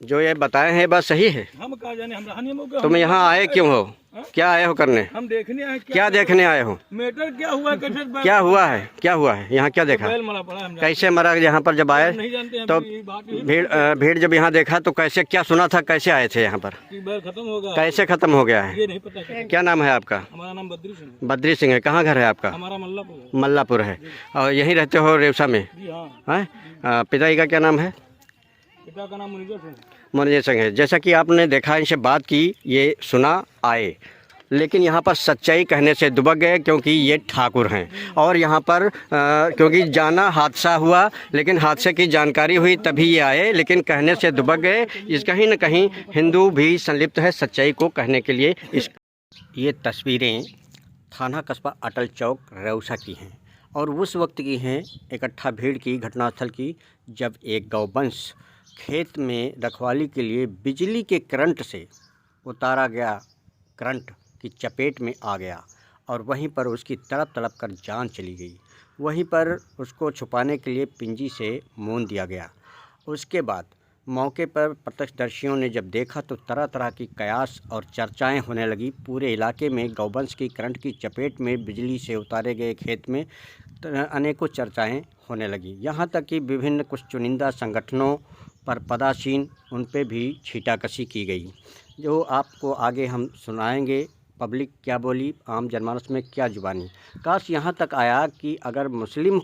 जो ये बताए हैं बात सही है? हम कहा जाने, हम रहने मौका। तुम यहाँ आए क्यों हो? क्या आए हो करने? हम देखने आए। क्या देखने आए हो? मैटर क्या हुआ, कैसे क्या हुआ है? क्या हुआ है यहाँ? क्या देखा? बैल मरा पड़ा, हम कैसे मरा? यहाँ पर जब आए नहीं जानते हैं तो ये बात ही भीड़ जब यहाँ देखा तो कैसे, क्या सुना था, कैसे आए थे यहाँ पर? कि बैल खत्म होगा। कैसे खत्म हो गया है? ये नहीं पता कैसे। क्या नाम है आपका? हमारा नाम बद्री सिंह है। बद्री सिंह है। कहाँ घर है आपका? हमारा मल्लापुर है। मल्लापुर है। और यहीं रहते हो रेवसा में? जी हाँ। हैं? पिताजी का क्या नाम है? पिता का नाम मुनीजर सिंह। मुनीजर सिंह है। जैसा कि आपने देखा, इनसे बात की, ये सुना, आए, लेकिन यहाँ पर सच्चाई कहने से दुबक गए क्योंकि ये ठाकुर हैं। और यहाँ पर क्योंकि जाना हादसा हुआ, लेकिन हादसे की जानकारी हुई तभी ये आए, लेकिन कहने से दुबक गए। इस कहीं न कहीं हिंदू भी संलिप्त है सच्चाई को कहने के लिए। ये तस्वीरें थाना कस्बा अटल चौक रेवसा की हैं और उस वक्त की हैं, इकट्ठा भीड़ की, घटनास्थल की, जब एक गौवंश खेत में रखवाली के लिए बिजली के करंट से उतारा गया, करंट की चपेट में आ गया और वहीं पर उसकी तड़प तड़प कर जान चली गई। वहीं पर उसको छुपाने के लिए पिंजी से मूंद दिया गया। उसके बाद मौके पर प्रत्यक्षदर्शियों ने जब देखा तो तरह तरह की कयास और चर्चाएं होने लगी। पूरे इलाके में गौवंश की करंट की चपेट में बिजली से उतारे गए खेत में अनेकों चर्चाएं होने लगी। यहाँ तक कि विभिन्न कुछ चुनिंदा संगठनों पर पदासीन, उन पे भी छीटाकशी की गई, जो आपको आगे हम सुनाएंगे। पब्लिक क्या बोली, आम जनमानस में क्या जुबानी। काश यहाँ तक आया कि अगर मुस्लिम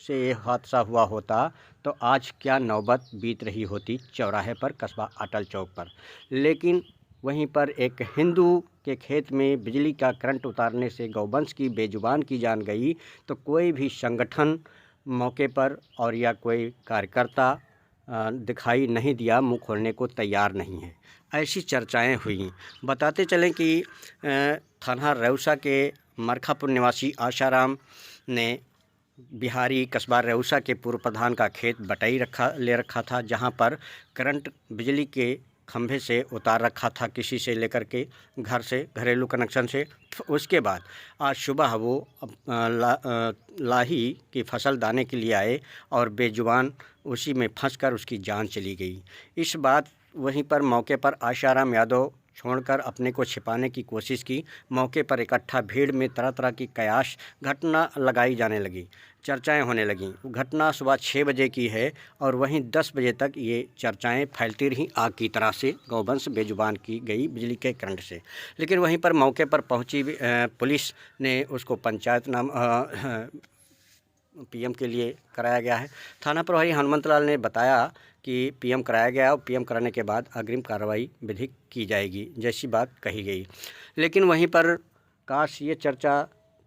से ये हादसा हुआ होता तो आज क्या नौबत बीत रही होती चौराहे पर, कस्बा अटल चौक पर। लेकिन वहीं पर एक हिंदू के खेत में बिजली का करंट उतारने से गौवंश की बेजुबान की जान गई तो कोई भी संगठन मौके पर और या कोई कार्यकर्ता दिखाई नहीं दिया, मुंह खोलने को तैयार नहीं है। ऐसी चर्चाएं हुई। बताते चलें कि थाना रेवसा के मरखापुर निवासी आशाराम ने बिहारी कस्बा रेवसा के पूर्व प्रधान का खेत बटाई ले रखा था, जहां पर करंट बिजली के खंभे से उतार रखा था, किसी से लेकर के घर से, घरेलू कनेक्शन से। उसके बाद आज सुबह वो लाही की फसल दाने के लिए आए और बेजुबान उसी में फंसकर उसकी जान चली गई। इस बात वहीं पर मौके पर आशाराम यादव छोड़कर अपने को छिपाने की कोशिश की। मौके पर इकट्ठा भीड़ में तरह तरह की कयास घटना लगाई जाने लगी, चर्चाएं होने लगीं। घटना सुबह 6 बजे की है और वहीं 10 बजे तक ये चर्चाएं फैलती रहीं आग की तरह से। गौवंश बेजुबान की गई बिजली के करंट से। लेकिन वहीं पर मौके पर पहुंची पुलिस ने उसको पंचायत नाम पीएम के लिए कराया गया है। थाना प्रभारी हनुमंतलाल ने बताया कि पीएम कराया गया और पीएम कराने के बाद अग्रिम कार्रवाई विधिक की जाएगी, जैसी बात कही गई। लेकिन वहीं पर काश ये चर्चा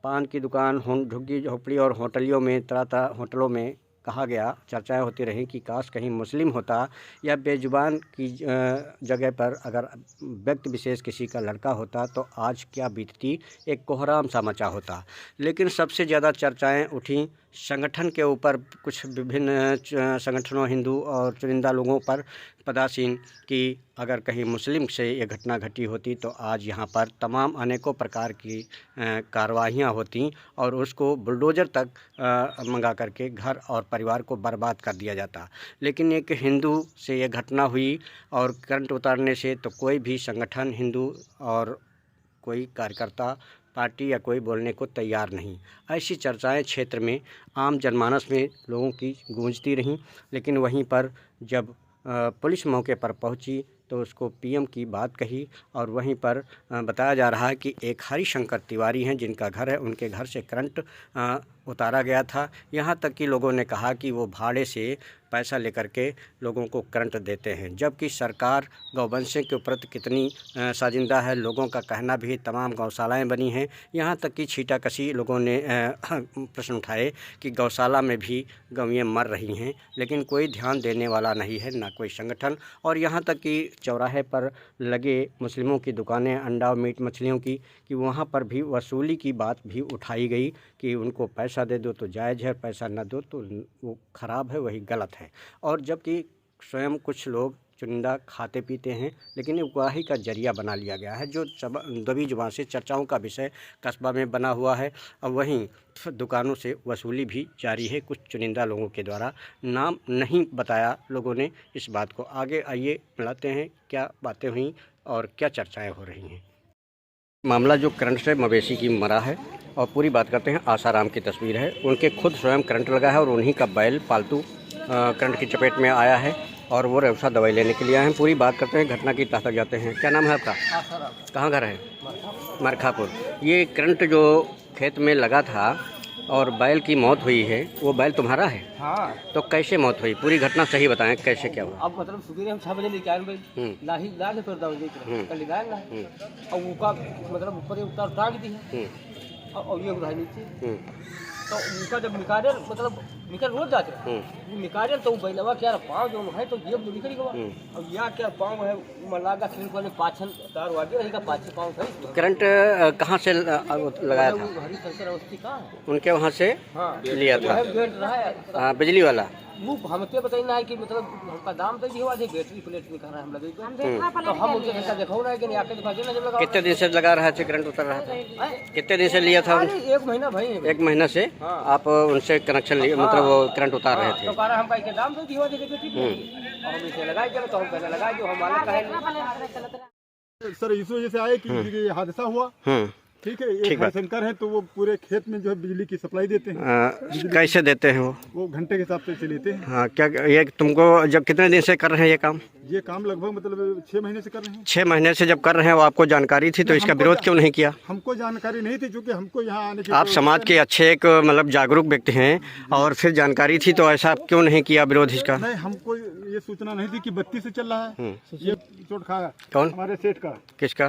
पान की दुकान, झुग्गी झोपड़ी और होटलियों में, तरह तरह होटलों में कहा गया, चर्चाएं होती रहीं कि काश कहीं मुस्लिम होता या बेजुबान की जगह पर अगर व्यक्ति विशेष किसी का लड़का होता तो आज क्या बीतती, एक कोहराम सा मचा होता। लेकिन सबसे ज़्यादा चर्चाएं उठी संगठन के ऊपर, कुछ विभिन्न संगठनों, हिंदू और चुनिंदा लोगों पर पदासीन कि अगर कहीं मुस्लिम से ये घटना घटी होती तो आज यहाँ पर तमाम अनेकों प्रकार की कार्रवाइयाँ होती और उसको बुलडोज़र तक मंगा करके घर और परिवार को बर्बाद कर दिया जाता। लेकिन एक हिंदू से ये घटना हुई और करंट उतारने से तो कोई भी संगठन, हिंदू और कोई कार्यकर्ता, पार्टी या कोई बोलने को तैयार नहीं। ऐसी चर्चाएं क्षेत्र में आम जनमानस में लोगों की गूंजती रहीं। लेकिन वहीं पर जब पुलिस मौके पर पहुंची तो उसको पीएम की बात कही और वहीं पर बताया जा रहा है कि एक हरिशंकर तिवारी हैं जिनका घर है, उनके घर से करंट उतारा गया था। यहाँ तक कि लोगों ने कहा कि वो भाड़े से पैसा लेकर के लोगों को करंट देते हैं, जबकि सरकार गौवंशों के प्रति कितनी साजिंदा है। लोगों का कहना भी तमाम गौशालाएं बनी हैं। यहाँ तक कि छीटाकशी लोगों ने प्रश्न उठाए कि गौशाला में भी गौएँ मर रही हैं, लेकिन कोई ध्यान देने वाला नहीं है, ना कोई संगठन। और यहाँ तक कि चौराहे पर लगे मुस्लिमों की दुकानें, अंडा, मीट, मछलियों की, कि वहाँ पर भी वसूली की बात भी उठाई गई कि उनको पैसा दे दो तो जायज़ है, पैसा न दो तो वो ख़राब है, वही गलत है। और जबकि स्वयं कुछ लोग चुनिंदा खाते पीते हैं, लेकिन ये उगाही का जरिया बना लिया गया है, जो दबी जुबान से चर्चाओं का विषय कस्बा में बना हुआ है। और वहीं दुकानों से वसूली भी जारी है कुछ चुनिंदा लोगों के द्वारा। नाम नहीं बताया लोगों ने इस बात को। आगे आइए मिलाते हैं क्या बातें हुई और क्या चर्चाएं हो रही हैं। मामला जो करंट से मवेशी की मरा है, और पूरी बात करते हैं। आसाराम की तस्वीर है, उनके खुद स्वयं करंट लगा है और उन्हीं का बैल पालतू करंट की चपेट में आया है और वो रेवसा दवाई लेने के लिए आए हैं। पूरी बात करते हैं, घटना की तह तक जाते हैं। क्या नाम है आपका? कहाँ घर है? मरखापुर। ये करंट जो खेत में लगा था और बैल की मौत हुई है, वो बैल तुम्हारा है? हाँ। तो कैसे मौत हुई? पूरी घटना सही बताएं, कैसे क्या हुआ? अब मतलब सुबह हम 6 बजे लेके आए भाई, लाही ला के तोड़ दवाई कल ले ना, और उनका मतलब ऊपर उतार उतार दी है, और ये उठाई नीचे, तो उनका जब निकाले मतलब निकल रोज जाते हैं, निकाले तो बैलवा क्या पाँव जो है तो ये निकल गया, अब यहाँ क्या पाँव है मलागा खिल वाले पाछन तार वागे रहेगा, पाछे पाँव है। करंट कहाँ से लगाया था? हरिशंकर अवस्थी कहाँ है, उनके वहाँ से लिया था? गेट रहा है बिजली वाला। वो हमके बताइए है कि मतलब हमका दाम तो ये हुआ थे, बैटरी प्लेट निकाल रहा है हम लगे तो हम उनके जैसा देखो ना, कि आके दिखा देना जब लगा। कितने दिन से लगा रहा था करंट उतर रहा था? कितने दिन से लिया था? 1 महीना भाई। 1 महीना से आप उनसे कनेक्शन लिए, मतलब वो करंट उतार रहे थे? तो कह रहा हम के दाम तो दिया थे बैटरी, और हम इसे लगाए तो हम पहले लगाए जो हमारा कहे सर इस वजह से आए कि ये हादसा हुआ। ठीक है, एक हरिशंकर है तो वो पूरे खेत में जो है बिजली की सप्लाई देते हैं। कैसे देते हैं वो घंटे के हिसाब से लेते हैं। हाँ, क्या ये तुमको जब कितने दिन से कर रहे हैं ये काम लगभग मतलब 6 महीने से कर रहे हैं। 6 महीने से जब कर रहे हैं, वो आपको जानकारी थी तो इसका विरोध क्यों नहीं किया? हमको जानकारी नहीं थी, क्योंकि हमको यहाँ आने की, आप समाज के अच्छे एक मतलब जागरूक व्यक्ति हैं, और फिर जानकारी थी तो ऐसा क्यों नहीं किया विरोध इसका? नहीं, हमको ये सूचना नहीं थी कि बत्ती से चल रहा है। ये चोट खाया कौन? हमारे सेठ का। किसका?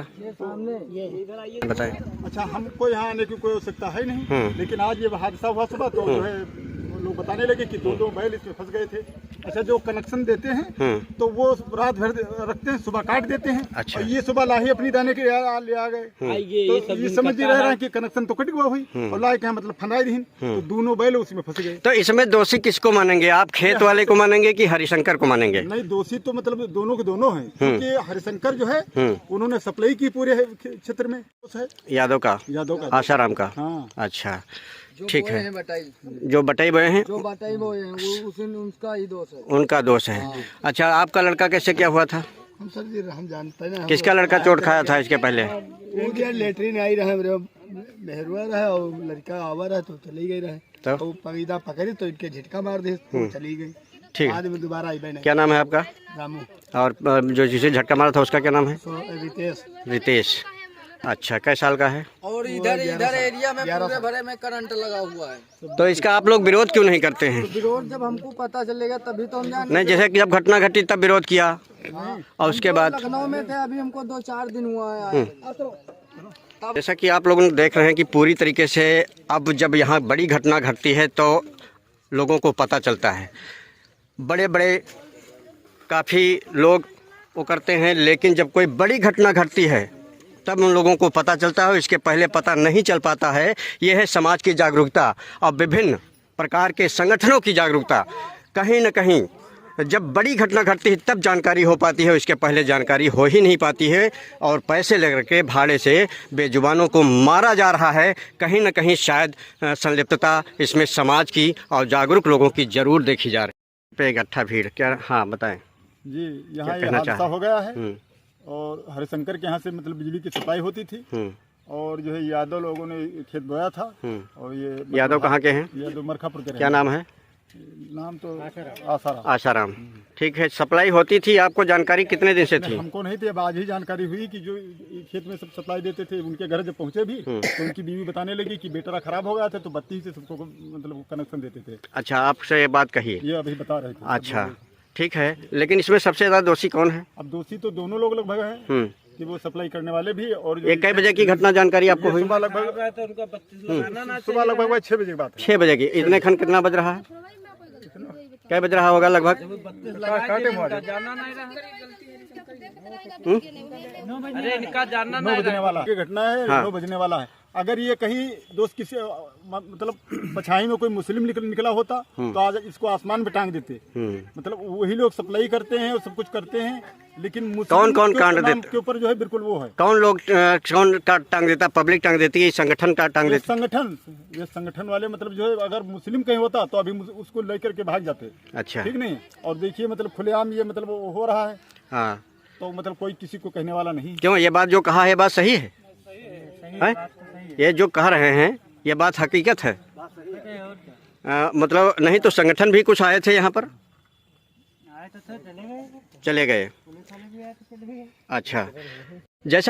बताएं। अच्छा, हमको यहाँ आने की कोई आवश्यकता है नहीं, लेकिन आज ये हादसा हुआ सुबह तो जो है लोग बताने लगे कि 2 बैल इसमें फंस गए थे। अच्छा, जो कनेक्शन देते हैं तो वो रात भर रखते हैं, सुबह काट देते हैं। अच्छा। और ये सुबह लाही अपनी दाने के ले आ गए, तो ये समझ ही रह रहा है कि कनेक्शन तो कट गया हुई, और लाए के मतलब फंदाई दी, तो दोनों बैल उसमें फंस गए। तो इसमें दोषी किसको मानेंगे आप? खेत वाले को मानेंगे कि हरिशंकर को मानेंगे? नहीं, दोषी तो मतलब दोनों के दोनों हैं, क्योंकि हरिशंकर जो है उन्होंने सप्लाई की पूरे क्षेत्र में। यादव का? आसाराम का? हाँ। अच्छा, ठीक है। जो बटाई बोए हैं, जो बताई वो उनका ही दोष है, उनका दोष है। अच्छा, आपका लड़का कैसे क्या हुआ था? हम सर जी हम जानते हैं। किसका लड़का चोट खाया था इसके पहले? लेटरिन आई रहे मेहरुआ रहे और लड़का आवा रहा तो चली गई रहे, तो पगीदा पकड़ी तो इनके झटका मार दे तो चली गई। ठीक है, बाद में दोबारा आई बहन। क्या नाम है आपका? रामू। और जो जिसे झटका मारा था उसका क्या नाम है? रितेश। रितेश। अच्छा, कै साल का है? और इधर एरिया में पूरे भरे में करंट लगा हुआ है। तो इसका आप लोग विरोध क्यों नहीं करते हैं? विरोध जब हमको पता चलेगा तभी तो हम जान। नहीं, जैसे कि जब घटना घटी तब विरोध किया, और उसके बाद? लखनऊ में थे, अभी हमको 2-4 दिन हुआ है। जैसा कि आप लोग देख रहे हैं कि पूरी तरीके से अब जब यहाँ बड़ी घटना घटती है तो लोगों को पता चलता है। बड़े बड़े काफ़ी लोग वो करते हैं, लेकिन जब कोई बड़ी घटना घटती है तब उन लोगों को पता चलता है, इसके पहले पता नहीं चल पाता है। यह है समाज की जागरूकता और विभिन्न प्रकार के संगठनों की जागरूकता। कहीं न कहीं जब बड़ी घटना घटती है तब जानकारी हो पाती है, इसके पहले जानकारी हो ही नहीं पाती है, और पैसे लेकर के भाड़े से बेजुबानों को मारा जा रहा है। कहीं न कहीं शायद संलिप्तता इसमें समाज की और जागरूक लोगों की ज़रूर देखी जा रही है। पे इकट्ठा भीड़ क्या? हाँ, बताएं जी। यहाँ ये हादसा हो गया है, और हरिशंकर के यहाँ से मतलब बिजली की सप्लाई होती थी, और जो है यादव लोगों ने खेत बोया था। और ये यादव कहाँ के हैं? यादव मरखापुर के। क्या नाम है? नाम तो आसाराम। आसाराम। ठीक है, सप्लाई होती थी, आपको जानकारी कितने दिन से थी? हमको नहीं थी, अब आज ही जानकारी हुई कि जो खेत में सब सप्लाई देते थे उनके घर जब पहुँचे भी तो उनकी बीवी बताने लगी कि बेटा खराब हो गया था, तो बत्ती से सबको मतलब कनेक्शन देते थे। अच्छा, आपसे ये बात कही? ये अभी बता रहे थे। अच्छा, ठीक है, लेकिन इसमें सबसे ज़्यादा दोषी कौन है? अब दोषी तो दोनों लोग लगभग हैं, कि वो सप्लाई करने वाले भी। और ये कई बजे की घटना जानकारी आपको हुई? सुबह लगभग 6 बजे की बात है। 6 बजे की। इतने खन कितना बज रहा है? क्या बज रहा होगा लगभग? अरे इनका जानना 9 बजने वाला है, घटना है। 9 बजने वाला है, अगर ये कहीं दोस्त किसी मतलब पछाई में कोई मुस्लिम निकला होता तो आज इसको आसमान पे टांग देते। मतलब वही लोग सप्लाई करते हैं और सब कुछ करते हैं, लेकिन मुस्लिम कौन कांड नाम देते? के ऊपर जो है बिल्कुल वो है। कौन लोग कौन का टांग देता? पब्लिक टांग देती है, संगठन का टांग देता? ये संगठन वाले मतलब जो है अगर मुस्लिम कहीं होता तो अभी उसको लेकर के भाग जाते। अच्छा। ठीक नहीं। और देखिए मतलब खुलेआम ये मतलब हो रहा है, हाँ। तो मतलब कोई किसी को कहने वाला नहीं। क्यों, ये बात जो कहा है बात सही है? हैं? ये जो कह रहे हैं ये बात हकीकत है। मतलब नहीं तो संगठन भी कुछ आए थे यहाँ पर? चले गए। अच्छा, जैसा